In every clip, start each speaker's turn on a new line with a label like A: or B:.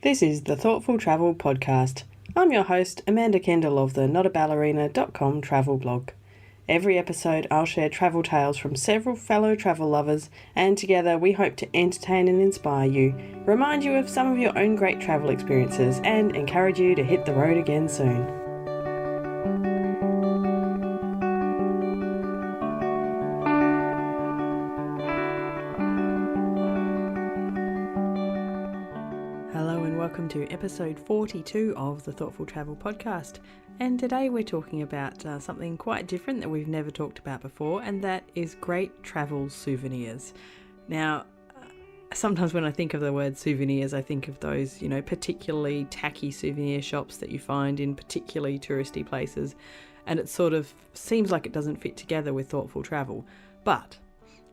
A: This is the Thoughtful Travel Podcast. I'm your host, Amanda Kendall of the notaballerina.com travel blog. Every episode I'll share travel tales from several fellow travel lovers, and together we hope to entertain and inspire you, remind you of some of your own great travel experiences, and encourage you to hit the road again soon. Hello and welcome to episode 42 of the Thoughtful Travel Podcast. And today we're talking about something quite different that we've never talked about before, and that is great travel souvenirs. Now, sometimes when I think of the word souvenirs, I think of those, particularly tacky souvenir shops that you find in particularly touristy places, and it sort of seems like it doesn't fit together with thoughtful travel. But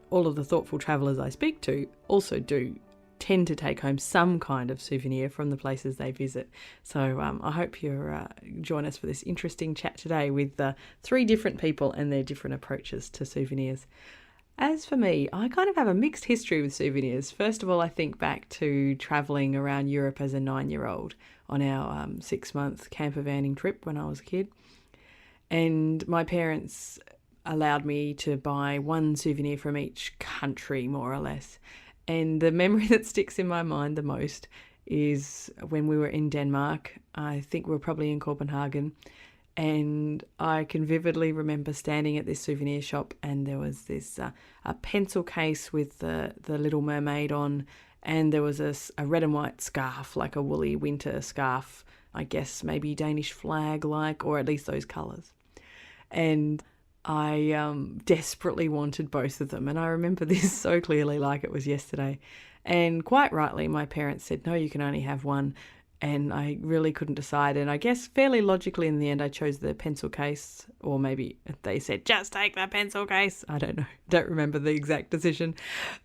A: all of the thoughtful travellers I speak to also do tend to take home some kind of souvenir from the places they visit. So I hope you join us for this interesting chat today with three different people and their different approaches to souvenirs. As for me, I kind of have a mixed history with souvenirs. First of all, I think back to travelling around Europe as a 9-year-old on our 6-month camper vanning trip when I was a kid. And my parents allowed me to buy one souvenir from each country, more or less. And the memory that sticks in my mind the most is when we were in Denmark. I think we were probably in Copenhagen. And I can vividly remember standing at this souvenir shop, and there was this a pencil case with the Little Mermaid on, and there was a red and white scarf, like a woolly winter scarf, I guess maybe Danish flag-like, or at least those colours. And I desperately wanted both of them, and I remember this so clearly like it was yesterday. And quite rightly, my parents said, no, you can only have one, and I really couldn't decide. And I guess fairly logically in the end, I chose the pencil case, or maybe they said, just take the pencil case. I don't know, don't remember the exact decision.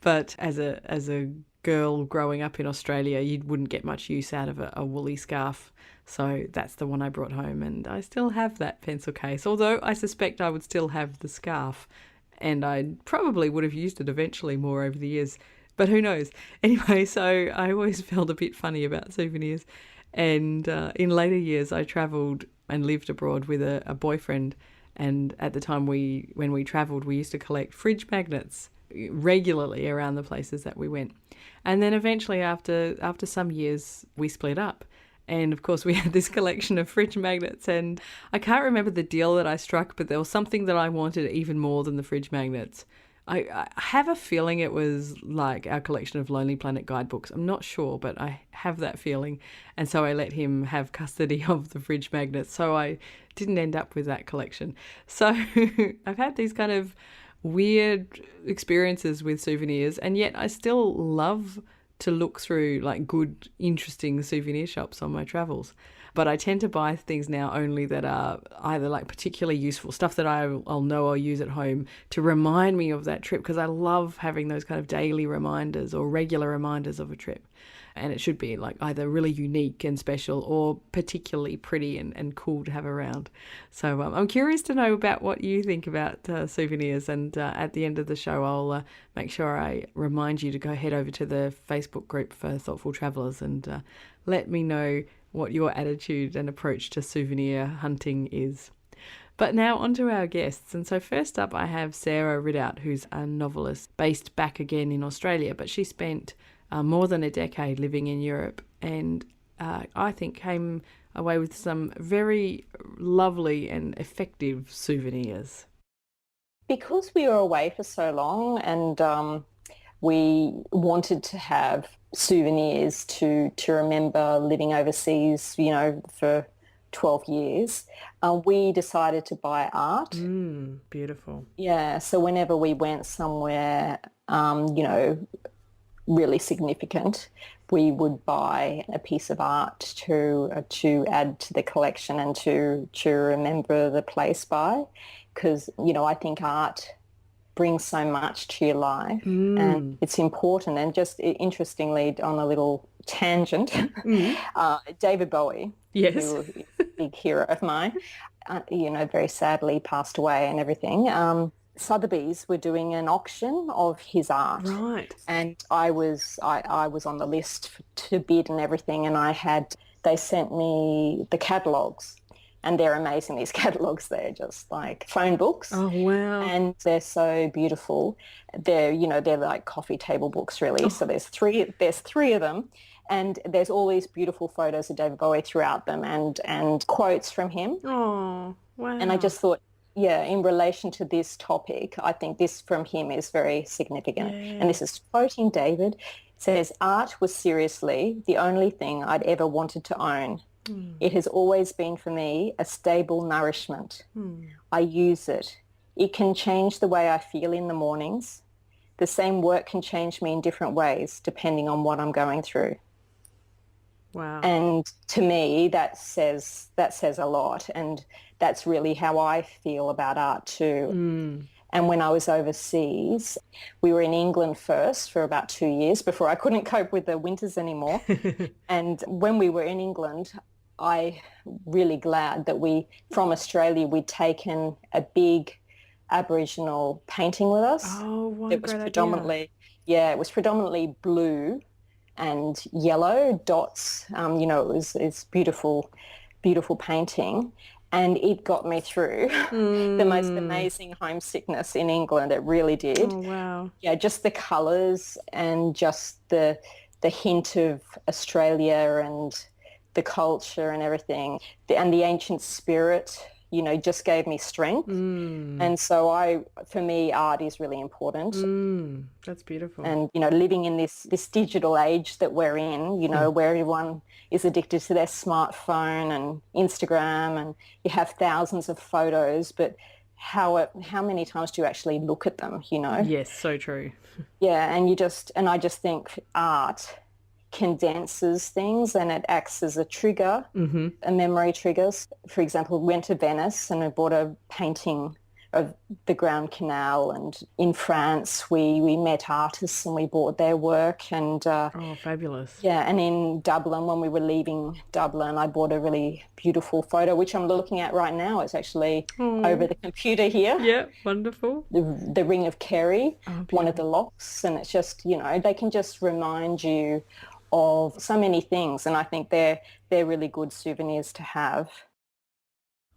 A: But as a girl growing up in Australia, you wouldn't get much use out of a woolly scarf. So that's the one I brought home, and I still have that pencil case, although I suspect I would still have the scarf, and I probably would have used it eventually more over the years, but who knows. Anyway, so I always felt a bit funny about souvenirs, and in later years I travelled and lived abroad with a boyfriend, and at the time when we travelled, we used to collect fridge magnets regularly around the places that we went. And then eventually after some years we split up. And of course we had this collection of fridge magnets, and I can't remember the deal that I struck, but there was something that I wanted even more than the fridge magnets. I have a feeling it was like our collection of Lonely Planet guidebooks. I'm not sure, but I have that feeling. And so I let him have custody of the fridge magnets, so I didn't end up with that collection. So I've had these kind of weird experiences with souvenirs, and yet I still love to look through like good, interesting souvenir shops on my travels. But I tend to buy things now only that are either like particularly useful, stuff that I'll know I'll use at home to remind me of that trip, because I love having those kind of daily reminders or regular reminders of a trip. And it should be like either really unique and special or particularly pretty and cool to have around. So I'm curious to know about what you think about souvenirs. And at the end of the show, I'll make sure I remind you to go head over to the Facebook group for Thoughtful Travellers and let me know what your attitude and approach to souvenir hunting is. But now on to our guests. And so first up, I have Sarah Ridout, who's a novelist based back again in Australia, but she spent more than a decade living in Europe, and I think came away with some very lovely and effective souvenirs.
B: Because we were away for so long, and we wanted to have souvenirs to remember living overseas, for 12 years, we decided to buy art.
A: Beautiful.
B: Yeah, so whenever we went somewhere, really significant, we would buy a piece of art to add to the collection and to remember the place by, because I think art brings so much to your life, and it's important. And just interestingly, on a little tangent, David Bowie,
A: yes,
B: who is a big hero of mine, very sadly passed away and everything. Sotheby's were doing an auction of his art.
A: Right.
B: And I was on the list to bid and everything, and they sent me the catalogues, and they're amazing, these catalogues. They're just like phone books.
A: Oh, wow.
B: And they're so beautiful. They're like coffee table books, really. So there's three of them, and there's all these beautiful photos of David Bowie throughout them, and quotes from him.
A: Oh, wow.
B: And I just thought, yeah, in relation to this topic, I think this from him is very significant.
A: Yeah.
B: And this is quoting David. It says, "Art was seriously the only thing I'd ever wanted to own. It has always been for me a stable nourishment. I use it. It can change the way I feel in the mornings. The same work can change me in different ways depending on what I'm going through."
A: Wow.
B: And to me, that says a lot. And that's really how I feel about art too. And when I was overseas, we were in England first for about 2 years before I couldn't cope with the winters anymore. And when we were in England, I really glad that from Australia, we'd taken a big Aboriginal painting with us.
A: Oh, what a
B: It was
A: great
B: predominantly, it was predominantly blue and yellow dots. It's beautiful, beautiful painting. And it got me through the most amazing homesickness in England. It really did.
A: Oh, wow.
B: Yeah, just the colours and just the hint of Australia and the culture and everything, and the ancient spirit, just gave me strength. And so for me, art is really important.
A: That's beautiful.
B: And, living in this digital age that we're in, where everyone is addicted to their smartphone and Instagram, and you have thousands of photos, but how many times do you actually look at them,
A: Yes, so true.
B: Yeah, and I just think art condenses things, and it acts as a trigger, a memory triggers. For example, we went to Venice and I bought a painting of the Grand Canal, and in France we met artists and we bought their work. And
A: Oh, fabulous.
B: yeah, and in Dublin, when we were leaving Dublin, I bought a really beautiful photo, which I'm looking at right now. It's actually over the computer here.
A: Yeah, wonderful.
B: The Ring of Kerry, one of the locks, and it's just, they can just remind you of so many things, and I think they're really good souvenirs to have.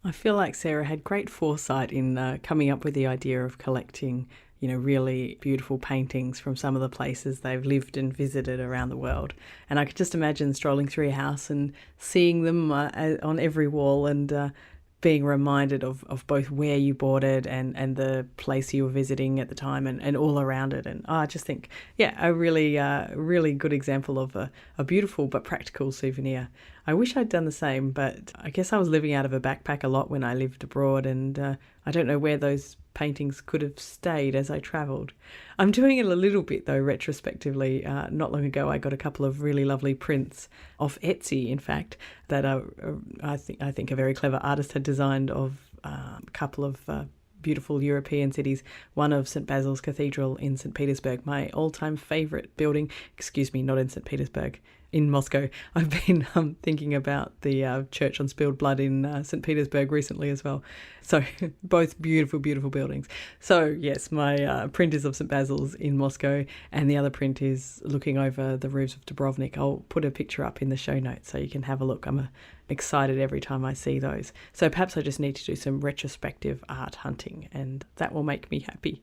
A: I feel like Sarah had great foresight in coming up with the idea of collecting, really beautiful paintings from some of the places they've lived and visited around the world. And I could just imagine strolling through your house and seeing them on every wall, and being reminded of both where you bought it and the place you were visiting at the time, and all around it. And I just think, a really good example of a beautiful but practical souvenir. I wish I'd done the same, but I guess I was living out of a backpack a lot when I lived abroad, and I don't know where those paintings could have stayed as I travelled. I'm doing it a little bit though retrospectively. Not long ago I got a couple of really lovely prints off Etsy, in fact, that I think a very clever artist had designed of a couple of beautiful European cities. One of St. Basil's Cathedral in St. Petersburg, my all-time favourite building. Excuse me, not in St. Petersburg, in Moscow. I've been thinking about the Church on Spilled Blood in St. Petersburg recently as well. So both beautiful, beautiful buildings. So yes, my print is of St. Basil's in Moscow, and the other print is looking over the roofs of Dubrovnik. I'll put a picture up in the show notes so you can have a look. I'm excited every time I see those. So perhaps I just need to do some retrospective art hunting, and that will make me happy.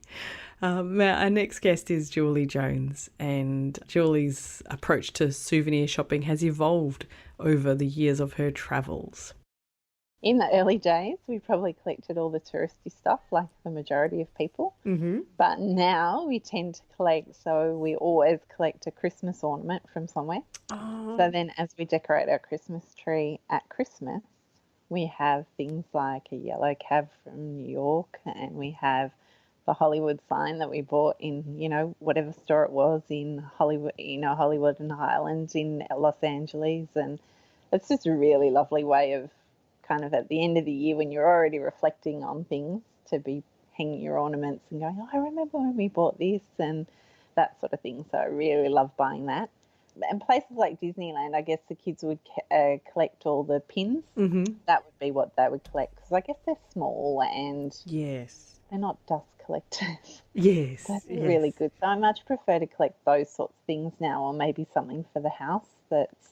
A: Our next guest is Julie Jones, and Julie's approach to souvenir shopping has evolved over the years of her travels.
C: In the early days, we probably collected all the touristy stuff like the majority of people. But now we tend to collect, so we always collect a Christmas ornament from somewhere.
A: Oh.
C: So then as we decorate our Christmas tree at Christmas, we have things like a yellow cab from New York, and we have the Hollywood sign that we bought in, whatever store it was in Hollywood, Hollywood and Highlands in Los Angeles. And it's just a really lovely way of kind of at the end of the year, when you're already reflecting on things, to be hanging your ornaments and going, I remember when we bought this, and that sort of thing. So I really love buying that. And places like Disneyland, I guess the kids would collect all the pins. That would be what they would collect, because I guess they're small and
A: yes,
C: they're not dust collectors.
A: Yes,
C: That's
A: yes.
C: really good. So I much prefer to collect those sorts of things now, or maybe something for the house that's,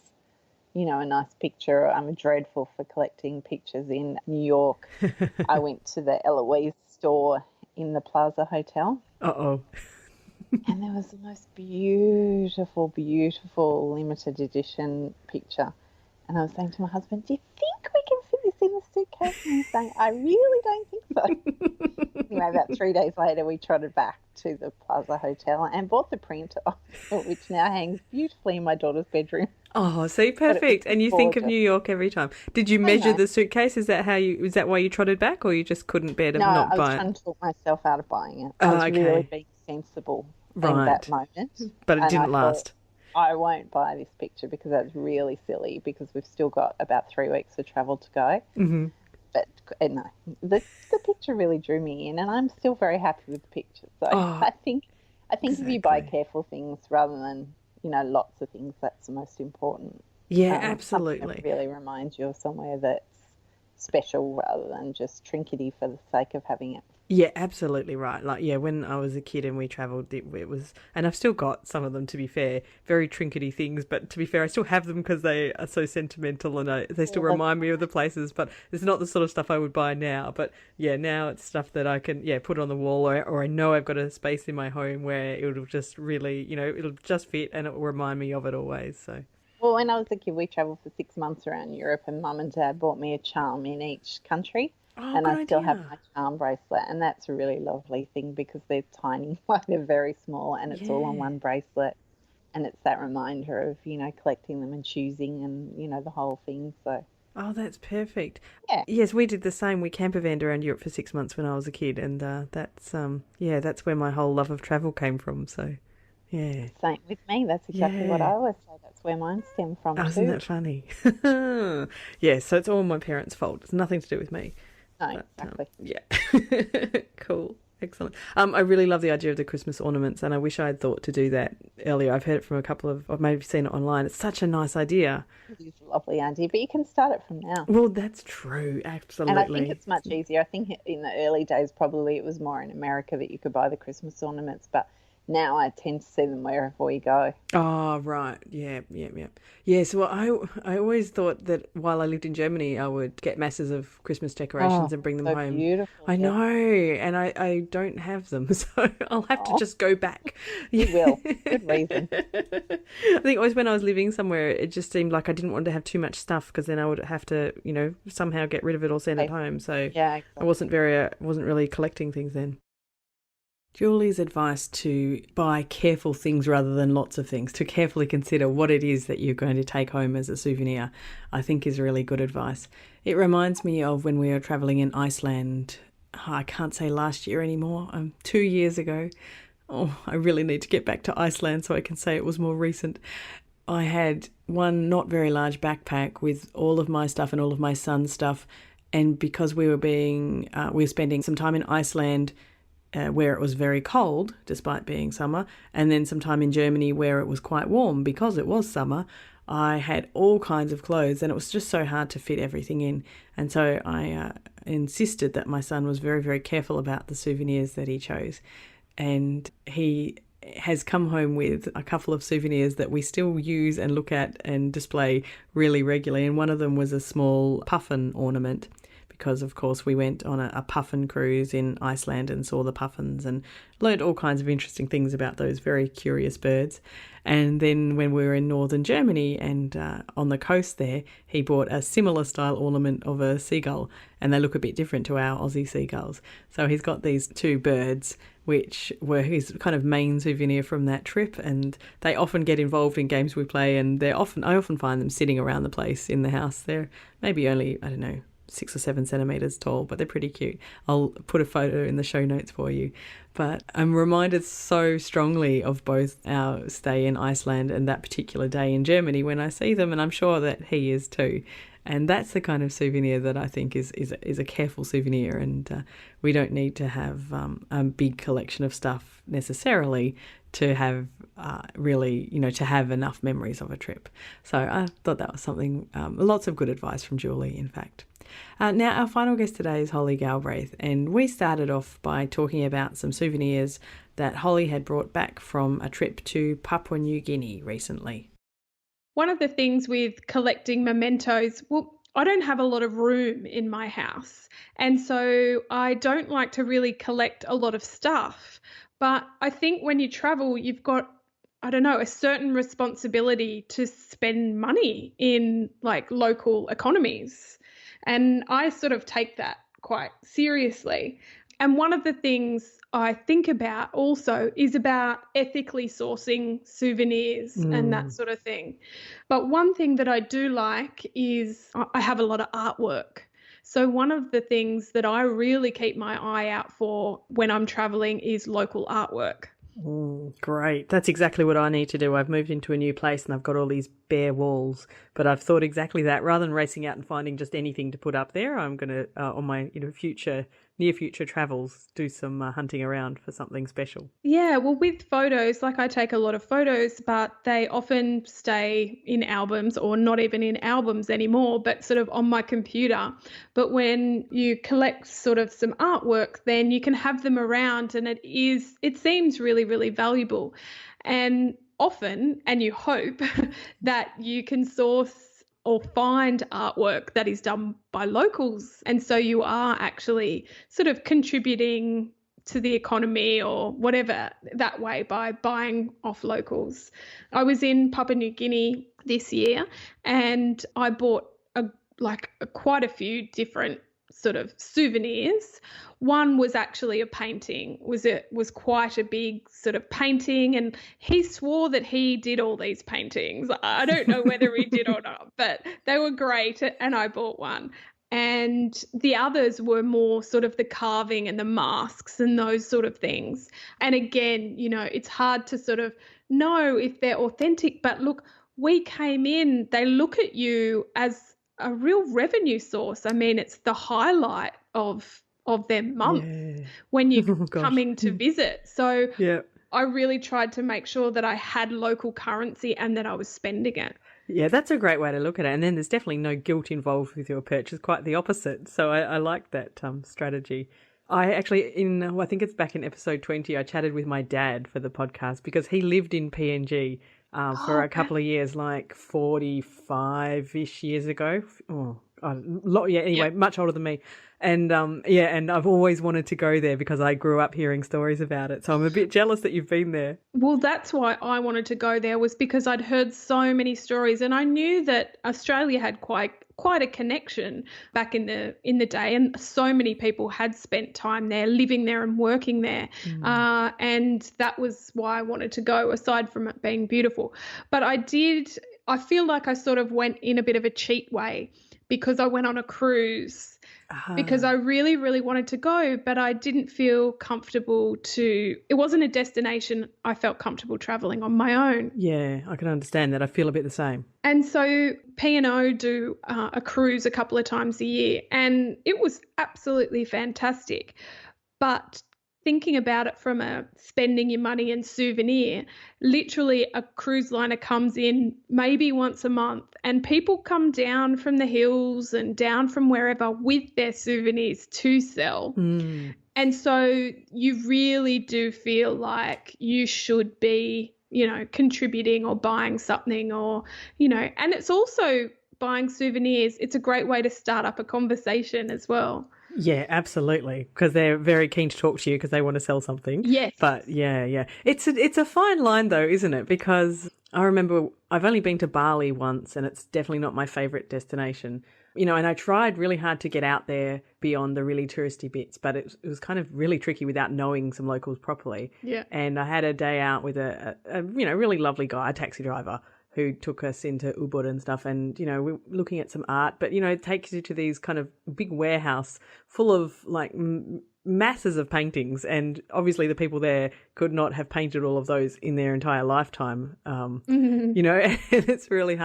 C: a nice picture. I'm dreadful for collecting pictures in New York. I went to the Eloise store in the Plaza Hotel,
A: Uh-oh.
C: and there was the most beautiful, beautiful limited edition picture. And I was saying to my husband, do you think we can fit this in the suitcase? And he's saying, I really don't think so. Anyway, about 3 days later, we trotted back to the Plaza Hotel and bought the print, which now hangs beautifully in my daughter's bedroom.
A: Oh, see, perfect. And you think of New York every time. Did you measure the suitcase? Is that why you trotted back, or you just couldn't bear to not buy it?
C: No, I was trying to talk myself out of buying it. I was really being sensible in that moment.
A: But it didn't last.
C: I won't buy this picture because that's really silly, because we've still got about 3 weeks of travel to go.
A: Mm-hmm.
C: But no, the picture really drew me in, and I'm still very happy with the picture. So I think if you buy careful things rather than, lots of things, that's the most important.
A: Yeah, absolutely.
C: Something that really reminds you of somewhere that's special rather than just trinkety for the sake of having it.
A: Yeah, absolutely right. Like, yeah, when I was a kid and we travelled, it was, and I've still got some of them, to be fair, very trinkety things, but to be fair, I still have them because they are so sentimental and they still remind me of the places, but it's not the sort of stuff I would buy now. But yeah, now it's stuff that I can, put on the wall, or I know I've got a space in my home where it'll just really, it'll just fit and it will remind me of it always, so.
C: Well, when I was a kid, we travelled for 6 months around Europe, and Mum and Dad bought me a charm in each country.
A: Oh,
C: and I still
A: idea.
C: have my charm bracelet, and that's a really lovely thing because they're tiny, like they're very small, and it's all on one bracelet, and it's that reminder of, collecting them and choosing and, the whole thing, so.
A: Oh, that's perfect.
C: Yeah.
A: Yes, we did the same. We camper vanned around Europe for 6 months when I was a kid, and that's where my whole love of travel came from, so. Yeah.
C: Same with me. That's exactly what I always say. That's where mine stem from too.
A: Isn't that funny? Yeah, so it's all my parents' fault. It's nothing to do with me.
C: No, exactly.
A: Yeah. Cool. Excellent. I really love the idea of the Christmas ornaments, and I wish I had thought to do that earlier. I've heard it from I've maybe seen it online. It's such a nice idea.
C: It is a lovely idea, but you can start it from now.
A: Well, that's true. Absolutely.
C: And I think it's much easier. I think in the early days, probably it was more in America that you could buy the Christmas ornaments, but now I tend to see them wherever we go.
A: Oh, right. Yeah. Yeah, so I always thought that while I lived in Germany, I would get masses of Christmas decorations and bring them home.
C: Beautiful.
A: I know, and I don't have them, so I'll have to just go back.
C: You will. Good reason.
A: I think always when I was living somewhere, it just seemed like I didn't want to have too much stuff because then I would have to, somehow get rid of it or send it home. So
C: yeah, exactly.
A: I wasn't really collecting things then. Julie's advice to buy careful things rather than lots of things, to carefully consider what it is that you're going to take home as a souvenir, I think is really good advice. It reminds me of when we were travelling in Iceland, I can't say last year anymore, 2 years ago. Oh, I really need to get back to Iceland so I can say it was more recent. I had one not very large backpack with all of my stuff and all of my son's stuff, and because we were spending some time in Iceland where it was very cold, despite being summer, and then some time in Germany where it was quite warm because it was summer, I had all kinds of clothes and it was just so hard to fit everything in. And so I insisted that my son was very, very careful about the souvenirs that he chose. And he has come home with a couple of souvenirs that we still use and look at and display really regularly. And one of them was a small puffin ornament, because, of course, we went on a puffin cruise in Iceland and saw the puffins and learned all kinds of interesting things about those very curious birds. And then when we were in northern Germany and on the coast there, he bought a similar style ornament of a seagull, and they look a bit different to our Aussie seagulls. So he's got these two birds, which were his kind of main souvenir from that trip, and they often get involved in games we play, and I often find them sitting around the place in the house. They're maybe only, 6 or 7 centimetres tall, but they're pretty cute. I'll put a photo in the show notes for you. But I'm reminded so strongly of both our stay in Iceland and that particular day in Germany when I see them, and I'm sure that he is too. And that's the kind of souvenir that I think is a careful souvenir, and we don't need to have a big collection of stuff necessarily to have really, to have enough memories of a trip. So I thought that was something, lots of good advice from Julie, in fact. Now, our final guest today is Holly Galbraith, and we started off by talking about some souvenirs that Holly had brought back from a trip to Papua New Guinea recently.
D: One of the things with collecting mementos, well, I don't have a lot of room in my house, and so I don't like to really collect a lot of stuff. But I think when you travel, you've got, I don't know, a certain responsibility to spend money in like local economies. And I sort of take that quite seriously. And one of the things I think about also is about ethically sourcing souvenirs and that sort of thing. But one thing that I do like is I have a lot of artwork. So one of the things that I really keep my eye out for when I'm traveling is local artwork.
A: Great. That's exactly what I need to do. I've moved into a new place and I've got all these bare walls, but I've thought exactly that. Rather than racing out and finding just anything to put up there, I'm going to, on my near future travels, do some hunting around for something special.
D: Yeah, well, with photos, like I take a lot of photos, but they often stay in albums or not even in albums anymore, but sort of on my computer. But when you collect sort of some artwork, then you can have them around and it seems really, really valuable. And often, and you hope that you can source or find artwork that is done by locals. And so you are actually sort of contributing to the economy or whatever that way by buying off locals. I was in Papua New Guinea this year and I bought quite a few different sort of souvenirs. One was actually a painting. It was quite a big sort of painting, and he swore that he did all these paintings. I don't know whether he did or not, but they were great, and I bought one. And the others were more sort of the carving and the masks and those sort of things. And again, it's hard to sort of know if they're authentic, but look, we came in, they look at you as a real revenue source. I mean, it's the highlight of their month when you're coming to visit. So I really tried to make sure that I had local currency and that I was spending it.
A: Yeah, that's a great way to look at it. And then there's definitely no guilt involved with your purchase, quite the opposite. So I like that strategy. I actually, I think it's back in episode 20, I chatted with my dad for the podcast because he lived in PNG for a couple of years, like 45-ish years ago. Much older than me. And and I've always wanted to go there because I grew up hearing stories about it. So I'm a bit jealous that you've been there.
D: Well, that's why I wanted to go there, was because I'd heard so many stories and I knew that Australia had quite a connection back in the day, and so many people had spent time there, living there and working there. And that was why I wanted to go, aside from it being beautiful. But I feel like I sort of went in a bit of a cheat way because I went on a cruise. Because I really, really wanted to go, but I didn't feel comfortable it wasn't a destination I felt comfortable travelling on my own.
A: Yeah, I can understand that. I feel a bit the same.
D: And so P&O do a cruise a couple of times a year, and it was absolutely fantastic. But thinking about it from a spending your money in souvenir, literally a cruise liner comes in maybe once a month and people come down from the hills and down from wherever with their souvenirs to sell. And so you really do feel like you should be, contributing or buying something or, and it's also buying souvenirs. It's a great way to start up a conversation as well.
A: Yeah, absolutely, because they're very keen to talk to you because they want to sell something.
D: Yes.
A: But yeah. It's a fine line though, isn't it? Because I remember I've only been to Bali once and it's definitely not my favourite destination. And I tried really hard to get out there beyond the really touristy bits, but it was kind of really tricky without knowing some locals properly.
D: Yeah.
A: And I had a day out with a really lovely guy, a taxi driver, who took us into Ubud and stuff, and, we're looking at some art, but, it takes you to these kind of big warehouse full of like masses of paintings, and obviously the people there could not have painted all of those in their entire lifetime, and it's really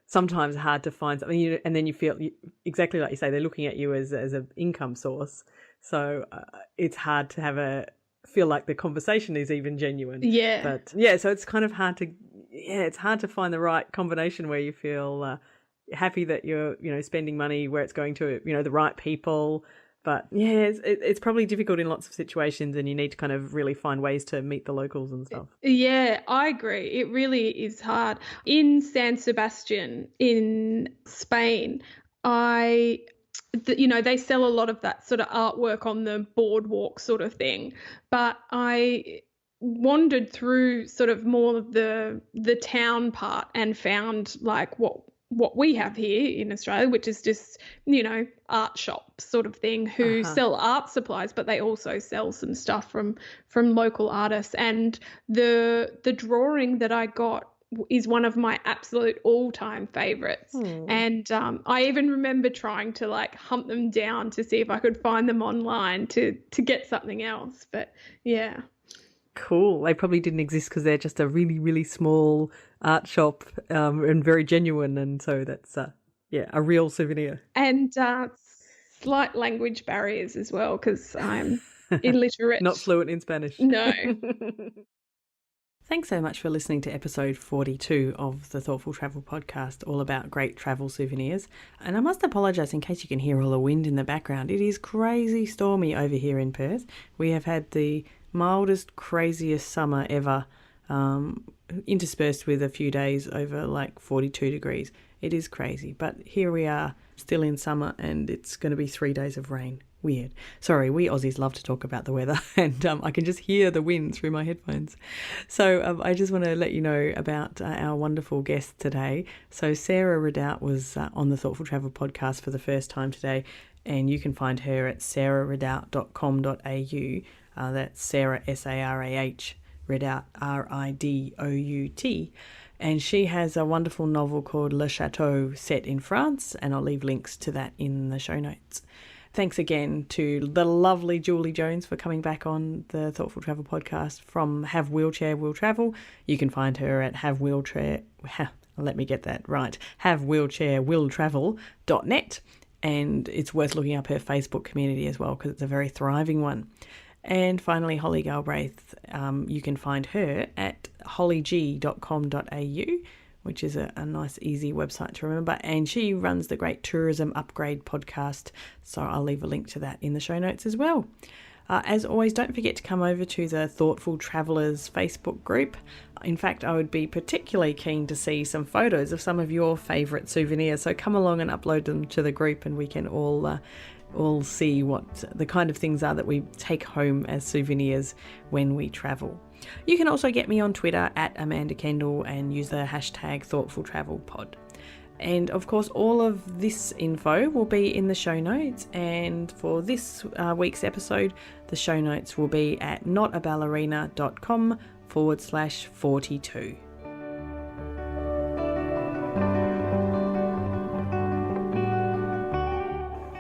A: sometimes hard to find something, and then you feel exactly like you say, they're looking at you as an income source, so it's hard to have a feel like the conversation is even genuine.
D: Yeah.
A: But yeah, so it's kind of hard to find the right combination where you feel happy that you're, spending money where it's going to, the right people. But yeah, it's probably difficult in lots of situations, and you need to kind of really find ways to meet the locals and stuff.
D: Yeah, I agree. It really is hard. In San Sebastian in Spain, they sell a lot of that sort of artwork on the boardwalk sort of thing. But I wandered through sort of more of the town part and found like what we have here in Australia, which is just, art shop sort of thing who sell art supplies, but they also sell some stuff from local artists. And the drawing that I got is one of my absolute all-time favorites. And I even remember trying to like hunt them down to see if I could find them online to get something else. But yeah.
A: Cool. They probably didn't exist because they're just a really, really small art shop and very genuine. And so that's, a real souvenir.
D: And slight language barriers as well because I'm illiterate.
A: Not fluent in Spanish.
D: No.
A: Thanks so much for listening to episode 42 of the Thoughtful Travel podcast, all about great travel souvenirs. And I must apologise in case you can hear all the wind in the background. It is crazy stormy over here in Perth. We have had the mildest, craziest summer ever, interspersed with a few days over like 42 degrees. It is crazy, but here we are still in summer and it's going to be 3 days of rain. Weird. Sorry, we Aussies love to talk about the weather and I can just hear the wind through my headphones. So I just want to let you know about our wonderful guest today. So Sarah Ridout was on the Thoughtful Travel podcast for the first time today, and you can find her at sarahridout.com.au. That's Sarah, S-A-R-A-H, Ridout, R-I-D-O-U-T. And she has a wonderful novel called Le Chateau set in France, and I'll leave links to that in the show notes. Thanks again to the lovely Julie Jones for coming back on the Thoughtful Travel podcast from Have Wheelchair Will Travel. You can find her at havewheelchairwilltravel.net, and it's worth looking up her Facebook community as well because it's a very thriving one. And finally, Holly Galbraith, you can find her at hollyg.com.au, which is a nice, easy website to remember. And she runs the Great Tourism Upgrade podcast, so I'll leave a link to that in the show notes as well. As always, don't forget to come over to the Thoughtful Travellers Facebook group. In fact, I would be particularly keen to see some photos of some of your favourite souvenirs, so come along and upload them to the group and we can all see what the kind of things are that we take home as souvenirs when we travel. You can also get me on Twitter at Amanda Kendall and use the hashtag ThoughtfulTravelPod. And of course, all of this info will be in the show notes. And for this week's episode, the show notes will be at notaballerina.com/42.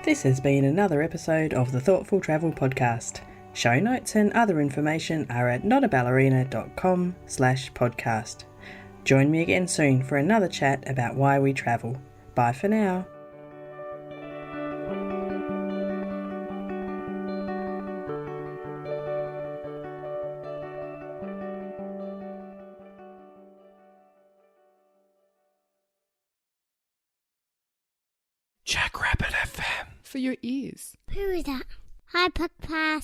A: This has been another episode of the Thoughtful Travel Podcast. Show notes and other information are at notaballerina.com/podcast. Join me again soon for another chat about why we travel. Bye for now.
E: Jackrabbit FM. For your ears.
F: Who is that? Hi, Podcast.